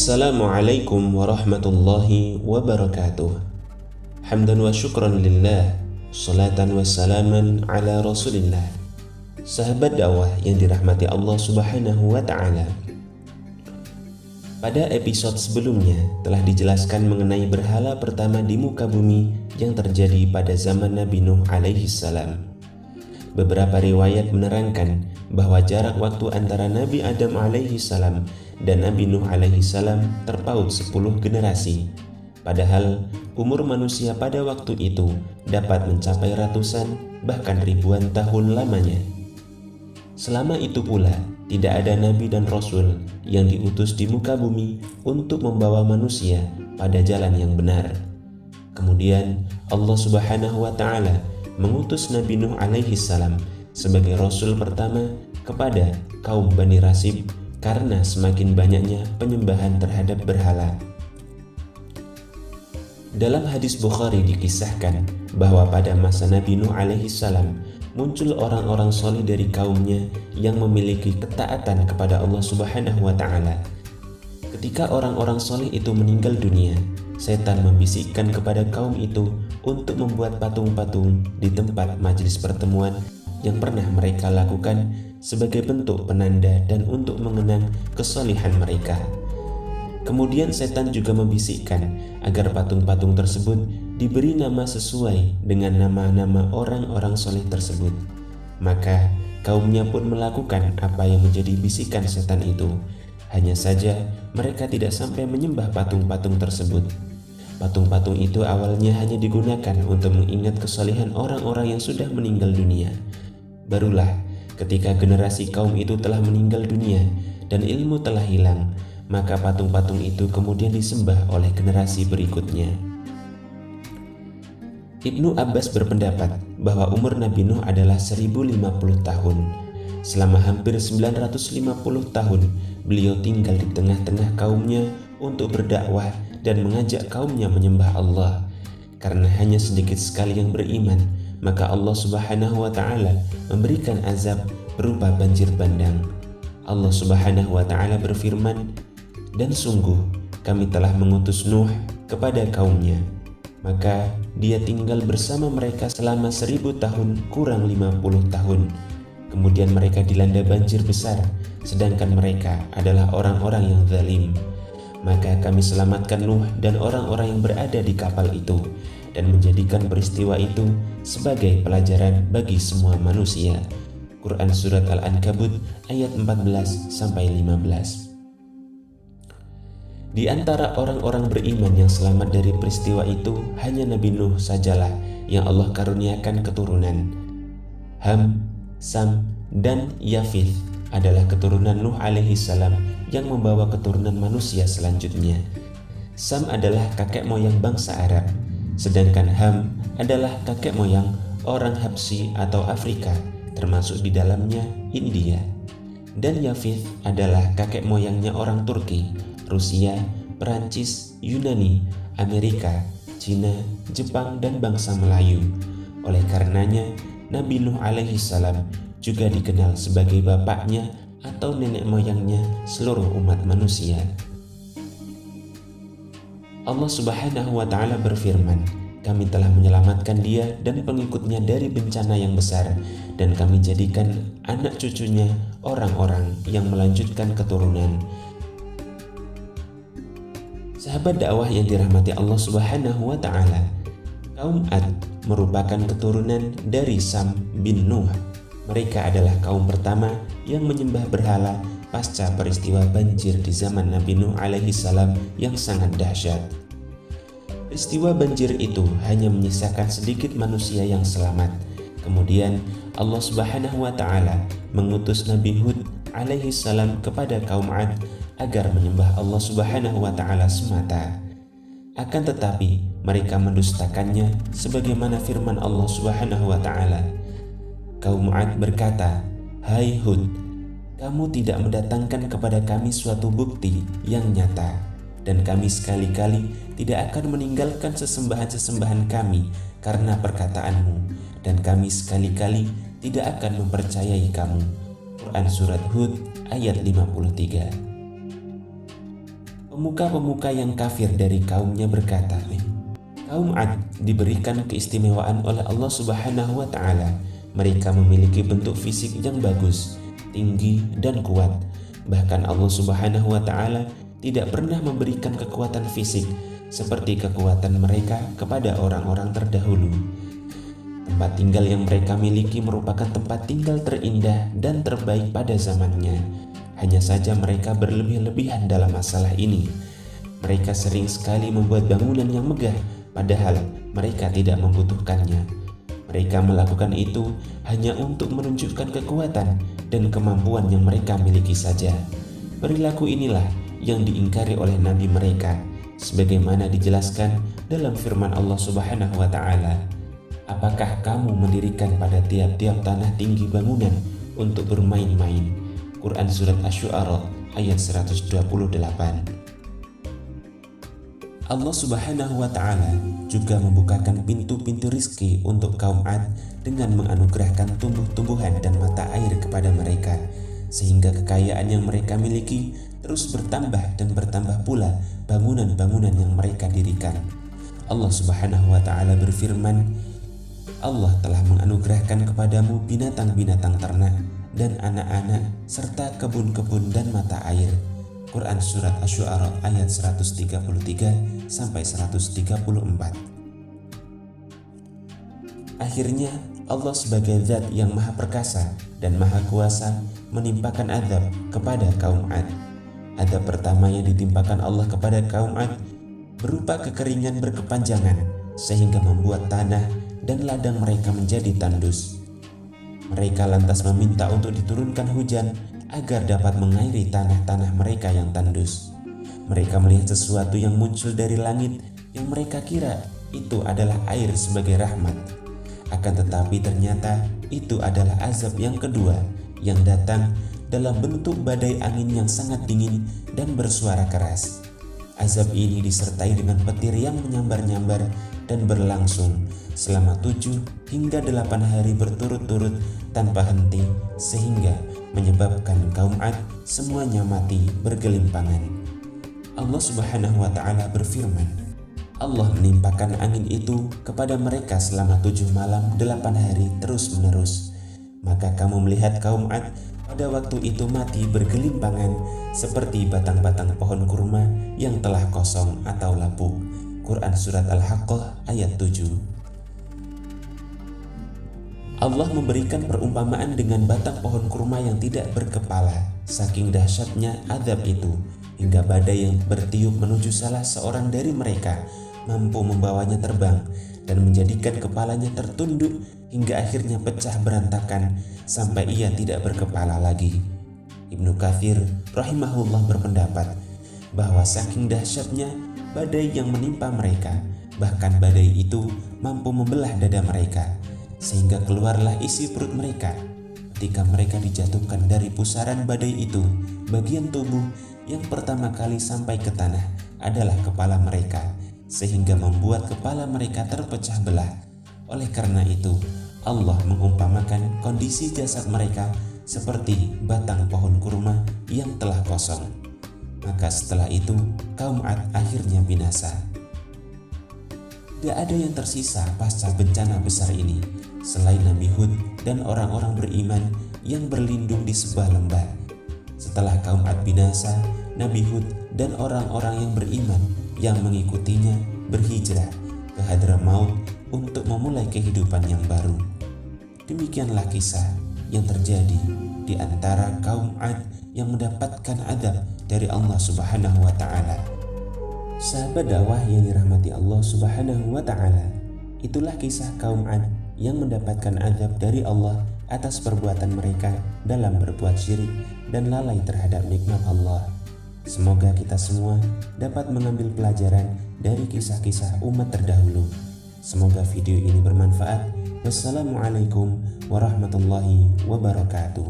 Assalamualaikum warahmatullahi wabarakatuh. Hamdan wa syukran lillah, salatan wa salaman ala rasulillah. Sahabat dakwah yang dirahmati Allah subhanahu wa ta'ala, pada episode sebelumnya telah dijelaskan mengenai berhala pertama di muka bumi yang terjadi pada zaman Nabi Nuh alaihi salam. Beberapa riwayat menerangkan bahwa jarak waktu antara Nabi Adam alaihi salam dan Nabi Nuh alaihi salam terpaut 10 generasi. Padahal umur manusia pada waktu itu dapat mencapai ratusan bahkan ribuan tahun lamanya. Selama itu pula tidak ada nabi dan rasul yang diutus di muka bumi untuk membawa manusia pada jalan yang benar. Kemudian Allah subhanahu wa ta'ala mengutus Nabi Nuh alaihi salam sebagai rasul pertama kepada kaum Bani Rasib karena semakin banyaknya penyembahan terhadap berhala. Dalam hadis Bukhari dikisahkan bahwa pada masa Nabi Nuh alaihi salam muncul orang-orang soleh dari kaumnya yang memiliki ketaatan kepada Allah subhanahu wa ta'ala. Ketika orang-orang soleh itu meninggal dunia, setan membisikkan kepada kaum itu untuk membuat patung-patung di tempat majelis pertemuan yang pernah mereka lakukan sebagai bentuk penanda dan untuk mengenang kesolihan mereka. Kemudian setan juga membisikkan agar patung-patung tersebut diberi nama sesuai dengan nama-nama orang-orang soleh tersebut. Maka kaumnya pun melakukan apa yang menjadi bisikan setan itu. Hanya saja mereka tidak sampai menyembah patung-patung tersebut. Patung-patung itu awalnya hanya digunakan untuk mengingat kesolihan orang-orang yang sudah meninggal dunia. Barulah ketika generasi kaum itu telah meninggal dunia dan ilmu telah hilang, maka patung-patung itu kemudian disembah oleh generasi berikutnya. Ibnu Abbas berpendapat bahwa umur Nabi Nuh adalah 1050 tahun. Selama hampir 950 tahun, beliau tinggal di tengah-tengah kaumnya untuk berdakwah dan mengajak kaumnya menyembah Allah. Karena hanya sedikit sekali yang beriman, maka Allah subhanahu wa ta'ala memberikan azab berupa banjir bandang. Allah subhanahu wa ta'ala berfirman, "Dan sungguh kami telah mengutus Nuh kepada kaumnya, maka dia tinggal bersama mereka selama 1000 tahun kurang 50 tahun. Kemudian mereka dilanda banjir besar, sedangkan mereka adalah orang-orang yang zalim. Maka kami selamatkan Nuh dan orang-orang yang berada di kapal itu dan menjadikan peristiwa itu sebagai pelajaran bagi semua manusia." Quran Surat Al-Ankabut ayat 14-15. Di antara orang-orang beriman yang selamat dari peristiwa itu hanya Nabi Nuh sajalah yang Allah karuniakan keturunan. Ham, Sam, dan Yafith adalah keturunan Nuh alaihi salam yang membawa keturunan manusia selanjutnya. Sam adalah kakek moyang bangsa Arab, sedangkan Ham adalah kakek moyang orang Habsyi atau Afrika, termasuk di dalamnya India. Dan Yafith adalah kakek moyangnya orang Turki, Rusia, Perancis, Yunani, Amerika, Cina, Jepang, dan bangsa Melayu. Oleh karenanya, Nabi Nuh alaihi salam juga dikenal sebagai bapaknya atau nenek moyangnya seluruh umat manusia. Allah subhanahu wa ta'ala berfirman, "Kami telah menyelamatkan dia dan pengikutnya dari bencana yang besar, dan kami jadikan anak cucunya orang-orang yang melanjutkan keturunan." Sahabat dakwah yang dirahmati Allah subhanahu wa ta'ala, kaum Ad merupakan keturunan dari Sam bin Nuh. Mereka adalah kaum pertama yang menyembah berhala pasca peristiwa banjir di zaman Nabi Nuh alaihi salam yang sangat dahsyat. Peristiwa banjir itu hanya menyisakan sedikit manusia yang selamat. Kemudian Allah subhanahu wa ta'ala mengutus Nabi Hud alaihi salam kepada kaum Ad agar menyembah Allah subhanahu wa ta'ala semata. Akan tetapi mereka mendustakannya sebagaimana firman Allah subhanahu wa ta'ala. Kaum Ad berkata, "Hai Hud, kamu tidak mendatangkan kepada kami suatu bukti yang nyata, dan kami sekali-kali tidak akan meninggalkan sesembahan-sesembahan kami karena perkataanmu, dan kami sekali-kali tidak akan mempercayai kamu." Quran Surat Hud ayat 53. Pemuka-pemuka yang kafir dari kaumnya berkata, kaum Ad diberikan keistimewaan oleh Allah Subhanahu wa Ta'ala. Mereka memiliki bentuk fisik yang bagus, tinggi, dan kuat. Bahkan Allah Subhanahu wa Ta'ala tidak pernah memberikan kekuatan fisik seperti kekuatan mereka kepada orang-orang terdahulu. Tempat tinggal yang mereka miliki merupakan tempat tinggal terindah dan terbaik pada zamannya. Hanya saja mereka berlebih-lebihan dalam masalah ini. Mereka sering sekali membuat bangunan yang megah, padahal mereka tidak membutuhkannya. Mereka melakukan itu hanya untuk menunjukkan kekuatan dan kemampuan yang mereka miliki saja. Perilaku inilah yang diingkari oleh nabi mereka, sebagaimana dijelaskan dalam firman Allah Subhanahu wa Ta'ala. Apakah kamu mendirikan pada tiap-tiap tanah tinggi bangunan untuk bermain-main? Quran Surat Asy-Syu'ara ayat 128. Allah Subhanahu wa Ta'ala juga membukakan pintu-pintu rizki untuk kaum Ad dengan menganugerahkan tumbuh-tumbuhan dan mata air kepada mereka, sehingga kekayaan yang mereka miliki terus bertambah dan bertambah pula bangunan-bangunan yang mereka dirikan. Allah Subhanahu wa Ta'ala berfirman, Allah telah menganugerahkan kepadamu binatang-binatang ternak dan anak-anak serta kebun-kebun dan mata air. Quran Surat Asy-Syu'ara ayat 133 sampai 134. Akhirnya Allah sebagai zat yang maha perkasa dan maha kuasa menimpakan azab kepada kaum Ad. Azab pertama yang ditimpakan Allah kepada kaum Ad berupa kekeringan berkepanjangan sehingga membuat tanah dan ladang mereka menjadi tandus. Mereka lantas meminta untuk diturunkan hujan agar dapat mengairi tanah-tanah mereka yang tandus. Mereka melihat sesuatu yang muncul dari langit yang mereka kira itu adalah air sebagai rahmat. Akan tetapi ternyata itu adalah azab yang kedua yang datang dalam bentuk badai angin yang sangat dingin dan bersuara keras. Azab ini disertai dengan petir yang menyambar-nyambar dan berlangsung selama 7 hingga 8 hari berturut-turut tanpa henti, sehingga menyebabkan kaum Ad semuanya mati bergelimpangan. Allah Subhanahu wa Ta'ala berfirman, Allah menimpakan angin itu kepada mereka selama 7 malam 8 hari terus menerus. Maka kamu melihat kaum Ad pada waktu itu mati bergelimpangan seperti batang-batang pohon kurma yang telah kosong atau lapuk. Quran Surat Al-Haqqah ayat 7. Allah memberikan perumpamaan dengan batang pohon kurma yang tidak berkepala. Saking dahsyatnya azab itu, hingga badai yang bertiup menuju salah seorang dari mereka mampu membawanya terbang dan menjadikan kepalanya tertunduk hingga akhirnya pecah berantakan sampai ia tidak berkepala lagi. Ibnu Katsir rahimahullah berpendapat bahwa saking dahsyatnya badai yang menimpa mereka, bahkan badai itu mampu membelah dada mereka, sehingga keluarlah isi perut mereka. Ketika mereka dijatuhkan dari pusaran badai itu, bagian tubuh yang pertama kali sampai ke tanah adalah kepala mereka, sehingga membuat kepala mereka terpecah belah. Oleh karena itu, Allah mengumpamakan kondisi jasad mereka seperti batang pohon kurma yang telah kosong. Maka setelah itu, kaum Ad akhirnya binasa. Tidak ada yang tersisa pasca bencana besar ini selain Nabi Hud dan orang-orang beriman yang berlindung di sebuah lembah. Setelah kaum Ad binasa, Nabi Hud dan orang-orang yang beriman yang mengikutinya berhijrah ke Hadramaut untuk memulai kehidupan yang baru. Demikianlah kisah yang terjadi di antara kaum Ad yang mendapatkan azab dari Allah Subhanahu wa Ta'ala. Sahabat dakwah yang dirahmati Allah Subhanahu wa Ta'ala, itulah kisah kaum Ad yang mendapatkan azab dari Allah atas perbuatan mereka dalam berbuat syirik dan lalai terhadap nikmat Allah. Semoga kita semua dapat mengambil pelajaran dari kisah-kisah umat terdahulu. Semoga video ini bermanfaat. Wassalamualaikum warahmatullahi wabarakatuh.